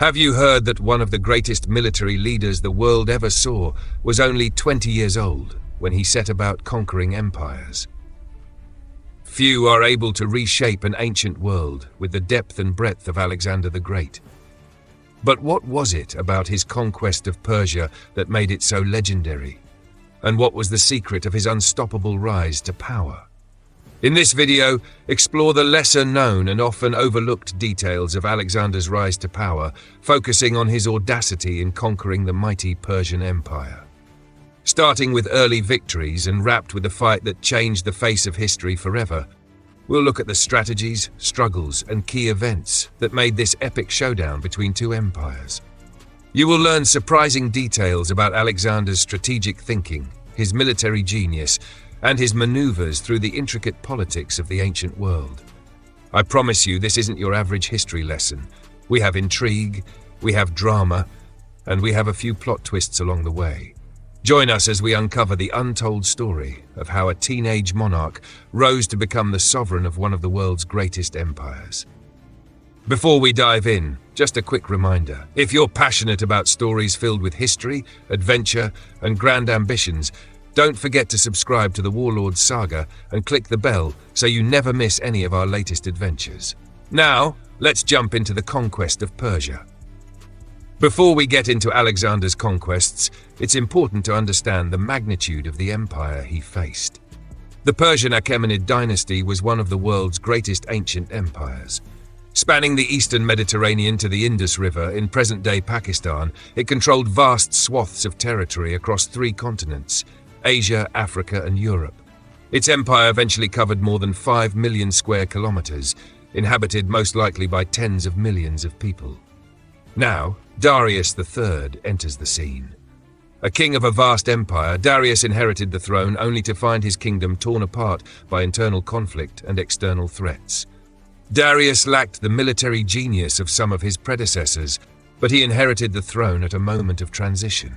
Have you heard that one of the greatest military leaders the world ever saw was only 20 years old when he set about conquering empires? Few are able to reshape an ancient world with the depth and breadth of Alexander the Great. But what was it about his conquest of Persia that made it so legendary? And what was the secret of his unstoppable rise to power? In this video, explore the lesser-known and often overlooked details of Alexander's rise to power, focusing on his audacity in conquering the mighty Persian Empire. Starting with early victories and wrapped with a fight that changed the face of history forever, we'll look at the strategies, struggles, and key events that made this epic showdown between two empires. You will learn surprising details about Alexander's strategic thinking, his military genius, and his maneuvers through the intricate politics of the ancient world. I promise you this isn't your average history lesson. We have intrigue, we have drama, and we have a few plot twists along the way. Join us as we uncover the untold story of how a teenage monarch rose to become the sovereign of one of the world's greatest empires. Before we dive in, just a quick reminder. If you're passionate about stories filled with history, adventure, and grand ambitions, don't forget to subscribe to the WARLORD'S saga and click the bell so you never miss any of our latest adventures. Now, let's jump into the conquest of Persia. Before we get into Alexander's conquests, it's important to understand the magnitude of the empire he faced. The Persian Achaemenid dynasty was one of the world's greatest ancient empires. Spanning the eastern Mediterranean to the Indus River in present-day Pakistan, it controlled vast swaths of territory across 3 continents: Asia, Africa, and Europe. Its empire eventually covered more than 5 million square kilometers, inhabited most likely by tens of millions of people. Now, Darius III enters the scene. A king of a vast empire, Darius inherited the throne only to find his kingdom torn apart by internal conflict and external threats. Darius lacked the military genius of some of his predecessors, but he inherited the throne at a moment of transition.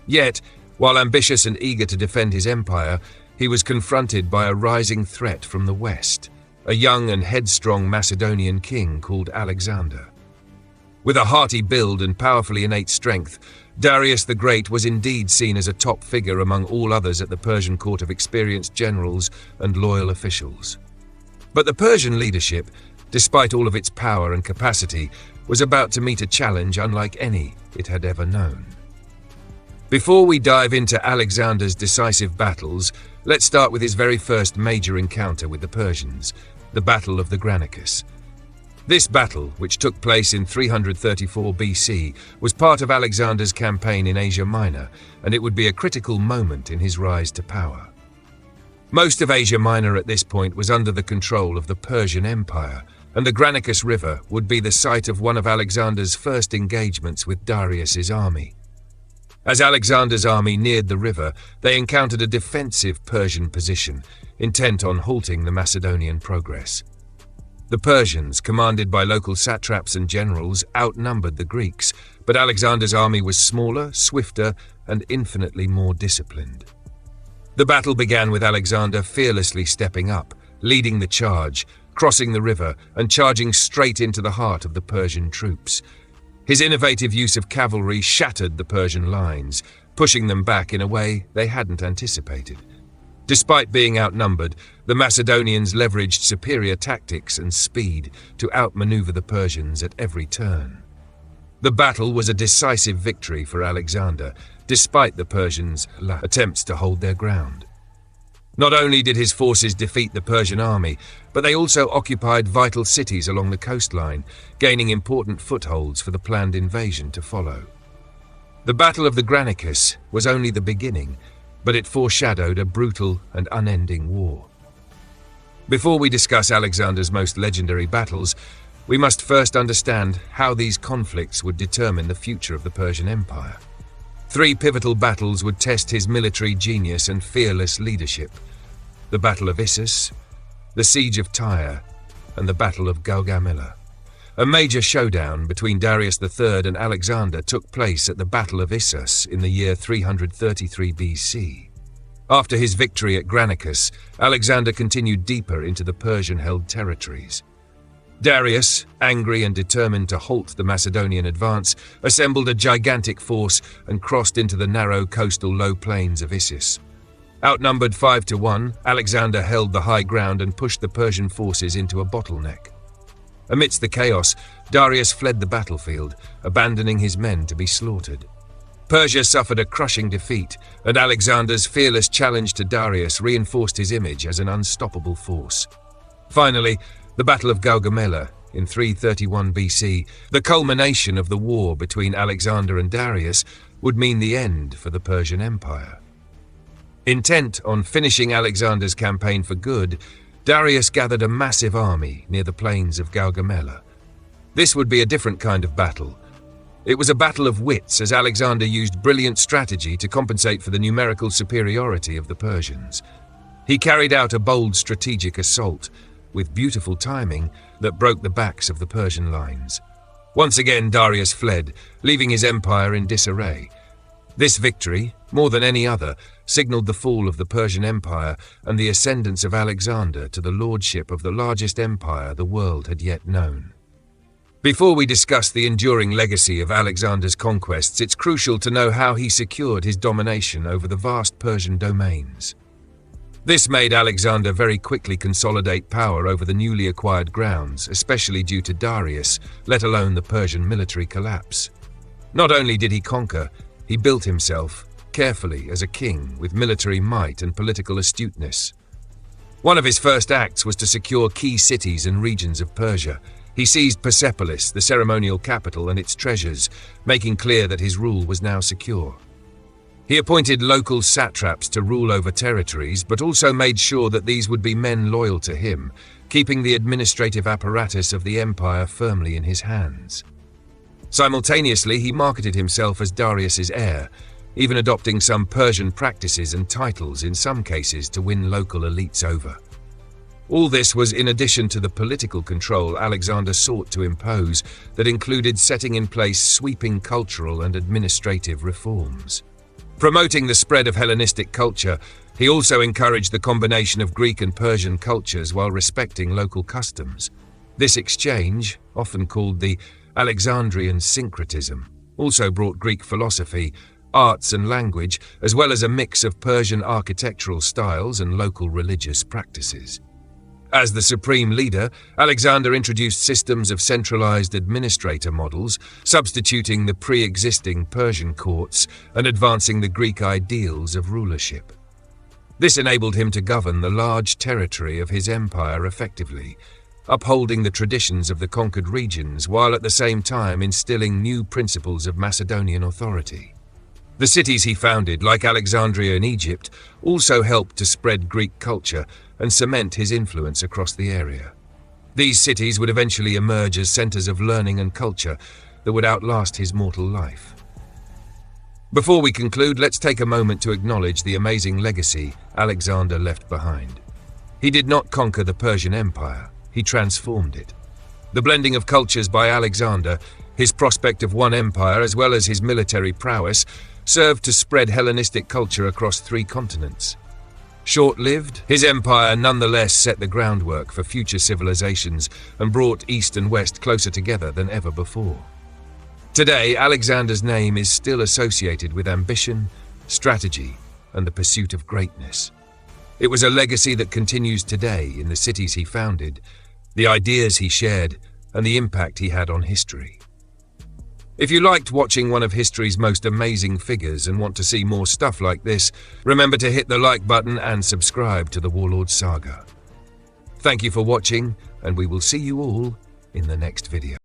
Yet, while ambitious and eager to defend his empire, he was confronted by a rising threat from the west, a young and headstrong Macedonian king called Alexander. With a hearty build and powerfully innate strength, Darius the Great was indeed seen as a top figure among all others at the Persian court of experienced generals and loyal officials. But the Persian leadership, despite all of its power and capacity, was about to meet a challenge unlike any it had ever known. Before we dive into Alexander's decisive battles, let's start with his very first major encounter with the Persians, the Battle of the Granicus. This battle, which took place in 334 BC, was part of Alexander's campaign in Asia Minor, and it would be a critical moment in his rise to power. Most of Asia Minor at this point was under the control of the Persian Empire, and the Granicus River would be the site of one of Alexander's first engagements with Darius's army. As Alexander's army neared the river, they encountered a defensive Persian position, intent on halting the Macedonian progress. The Persians, commanded by local satraps and generals, outnumbered the Greeks, but Alexander's army was smaller, swifter, and infinitely more disciplined. The battle began with Alexander fearlessly stepping up, leading the charge, crossing the river, and charging straight into the heart of the Persian troops. His innovative use of cavalry shattered the Persian lines, pushing them back in a way they hadn't anticipated. Despite being outnumbered, the Macedonians leveraged superior tactics and speed to outmaneuver the Persians at every turn. The battle was a decisive victory for Alexander, despite the Persians' attempts to hold their ground. Not only did his forces defeat the Persian army, but they also occupied vital cities along the coastline, gaining important footholds for the planned invasion to follow. The Battle of the Granicus was only the beginning, but it foreshadowed a brutal and unending war. Before we discuss Alexander's most legendary battles, we must first understand how these conflicts would determine the future of the Persian Empire. 3 pivotal battles would test his military genius and fearless leadership: the Battle of Issus, the Siege of Tyre, and the Battle of Gaugamela. A major showdown between Darius III and Alexander took place at the Battle of Issus in the year 333 BC. After his victory at Granicus, Alexander continued deeper into the Persian-held territories. Darius, angry and determined to halt the Macedonian advance, assembled a gigantic force and crossed into the narrow coastal low plains of Issus. Outnumbered 5-1, Alexander held the high ground and pushed the Persian forces into a bottleneck. Amidst the chaos, Darius fled the battlefield, abandoning his men to be slaughtered. Persia suffered a crushing defeat, and Alexander's fearless challenge to Darius reinforced his image as an unstoppable force. Finally, the Battle of Gaugamela in 331 BC, the culmination of the war between Alexander and Darius, would mean the end for the Persian Empire. Intent on finishing Alexander's campaign for good, Darius gathered a massive army near the plains of Gaugamela. This would be a different kind of battle. It was a battle of wits, as Alexander used brilliant strategy to compensate for the numerical superiority of the Persians. He carried out a bold strategic assault, with beautiful timing, that broke the backs of the Persian lines. Once again, Darius fled, leaving his empire in disarray. This victory, more than any other, signaled the fall of the Persian Empire and the ascendance of Alexander to the lordship of the largest empire the world had yet known. Before we discuss the enduring legacy of Alexander's conquests, it's crucial to know how he secured his domination over the vast Persian domains. This made Alexander very quickly consolidate power over the newly acquired grounds, especially due to Darius, let alone the Persian military collapse. Not only did he conquer, he built himself, carefully as a king with military might and political astuteness. One of his first acts was to secure key cities and regions of Persia. He seized Persepolis, the ceremonial capital, and its treasures, making clear that his rule was now secure. He appointed local satraps to rule over territories, but also made sure that these would be men loyal to him, keeping the administrative apparatus of the empire firmly in his hands. Simultaneously, he marketed himself as Darius's heir, even adopting some Persian practices and titles in some cases to win local elites over. All this was in addition to the political control Alexander sought to impose that included setting in place sweeping cultural and administrative reforms. Promoting the spread of Hellenistic culture, he also encouraged the combination of Greek and Persian cultures while respecting local customs. This exchange, often called the Alexandrian syncretism, also brought Greek philosophy, arts and language, as well as a mix of Persian architectural styles and local religious practices. As the supreme leader, Alexander introduced systems of centralized administrator models, substituting the pre-existing Persian courts and advancing the Greek ideals of rulership. This enabled him to govern the large territory of his empire effectively, upholding the traditions of the conquered regions while at the same time instilling new principles of Macedonian authority. The cities he founded, like Alexandria in Egypt, also helped to spread Greek culture and cement his influence across the area. These cities would eventually emerge as centers of learning and culture that would outlast his mortal life. Before we conclude, let's take a moment to acknowledge the amazing legacy Alexander left behind. He did not conquer the Persian Empire, he transformed it. The blending of cultures by Alexander, his prospect of one empire as well as his military prowess, served to spread Hellenistic culture across 3 continents. Short-lived, his empire nonetheless set the groundwork for future civilizations and brought East and West closer together than ever before. Today, Alexander's name is still associated with ambition, strategy, and the pursuit of greatness. It was a legacy that continues today in the cities he founded, the ideas he shared, and the impact he had on history. If you liked watching one of history's most amazing figures and want to see more stuff like this, remember to hit the like button and subscribe to the WARLORD'S saga. Thank you for watching, and we will see you all in the next video.